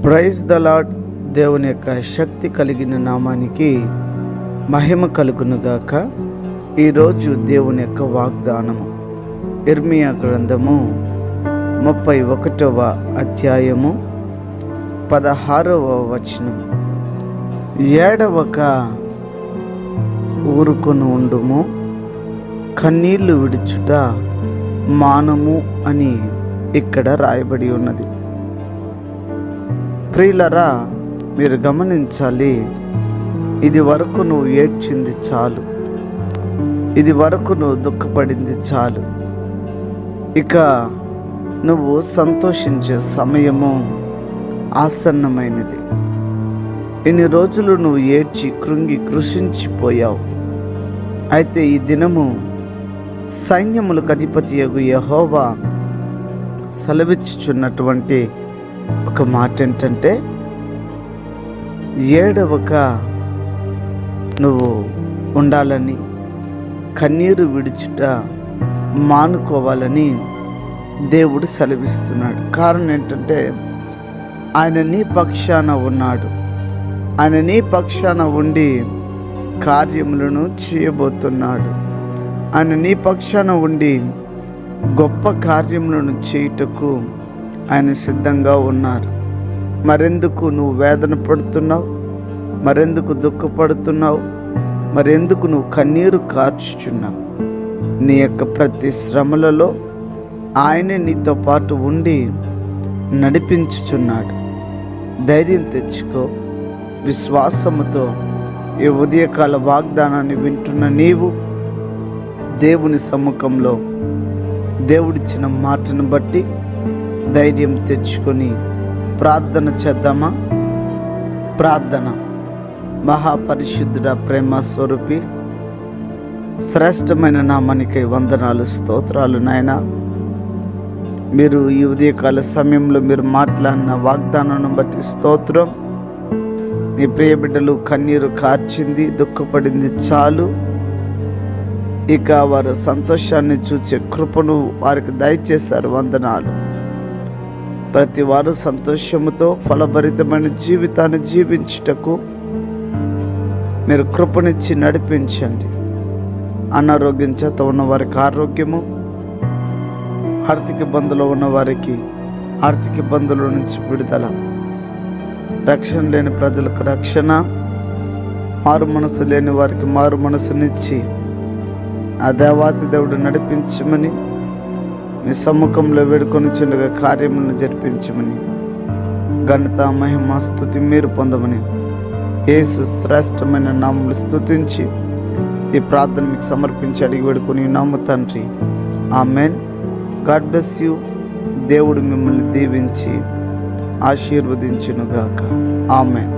Praise the lord. దేవుని యొక్క శక్తి కలిగిన నామానికి మహిమ కలుగునుగాక. ఈరోజు దేవుని యొక్క వాగ్దానము ఇర్మియా గ్రంథము 31వ అధ్యాయము 16వ వచనం. ఏడవక ఊరుకొని ఉండుము, కన్నీళ్లు విడుచుట మానము అని ఇక్కడ రాయబడి ఉన్నది. ప్రియులరా, మీరు గమనించాలి, ఇది వరకు నువ్వు ఏడ్చింది చాలు, ఇది వరకు నువ్వు దుఃఖపడింది చాలు. ఇక నువ్వు సంతోషించే సమయము ఆసన్నమైనది. ఇన్ని రోజులు నువ్వు ఏడ్చి కృంగి కృషించిపోయావు. అయితే ఈ దినము సైన్యములకు అధిపతియగు యెహోవా సెలవిచ్చుచున్నటువంటి ఒక మాట ఏంటంటే, ఏడవక నువ్వు ఉండాలని, కన్నీరు విడుచుట మానుకోవాలని దేవుడు సెలవిస్తున్నాడు. కారణం ఏంటంటే, ఆయన నీ పక్షాన ఉన్నాడు. ఆయన నీ పక్షాన ఉండి కార్యములను చేయబోతున్నాడు. ఆయన నీ పక్షాన ఉండి గొప్ప కార్యములను చేయుటకు ఆయన సిద్ధంగా ఉన్నారు. మరెందుకు నువ్వు వేదన పడుతున్నావు? మరెందుకు దుఃఖపడుతున్నావు? మరెందుకు నువ్వు కన్నీరు కార్చుచున్నావు? నీ యొక్క ప్రతి శ్రమలలో ఆయనే నీతో పాటు ఉండి నడిపించుచున్నాడు. ధైర్యం తెచ్చుకో. విశ్వాసముతో ఈ ఉదయకాల వాగ్దానాన్ని వింటున్న నీవు దేవుని సమ్ముఖంలో దేవుడిచ్చిన మాటను బట్టి ధైర్యం తెచ్చుకొని ప్రార్థన చేద్దామా? ప్రార్థన. మహాపరిశుద్ధుడ, ప్రేమ స్వరూపి, శ్రేష్టమైన నామానికి వందనాలు, స్తోత్రాలు నాయనా. మీరు ఈ ఉదయకాల సమయంలో మీరు మాట్లాడిన వాగ్దానాన్ని బట్టి స్తోత్రం. నీ ప్రియ బిడ్డలు కన్నీరు కార్చింది, దుఃఖపడింది చాలు. ఇక వారు సంతోషాన్ని చూచే కృపను వారికి దయచేశారు. వందనాలు. ప్రతి వారు సంతోషముతో ఫలభరితమైన జీవితాన్ని జీవించుటకు మీరు కృపనిచ్చి నడిపించండి. అనారోగ్యం చేత ఉన్న వారికి ఆరోగ్యము, ఆర్థిక ఇబ్బందులు ఉన్న వారికి ఆర్థిక ఇబ్బందుల నుంచి విడుదల, రక్షణ లేని ప్రజలకు రక్షణ, మారు మనసు లేని వారికి మారు మనసునిచ్చి ఆ దేవాతి దేవుడు నడిపించమని మీ సమ్ముఖంలో వేడుకొని చుండగా కార్యములను జరిపించమని, ఘనత మహిమ స్తుతి మీరు పొందమని యేసు శ్రేష్టమైన నామములు స్తుతించి ఈ ప్రార్థన మీకు సమర్పించి అడిగి వేడుకొని నామ తండ్రి, ఆమెన్. God bless you. దేవుడు మిమ్మల్ని దీవించి ఆశీర్వదించునుగాక. ఆమెన్.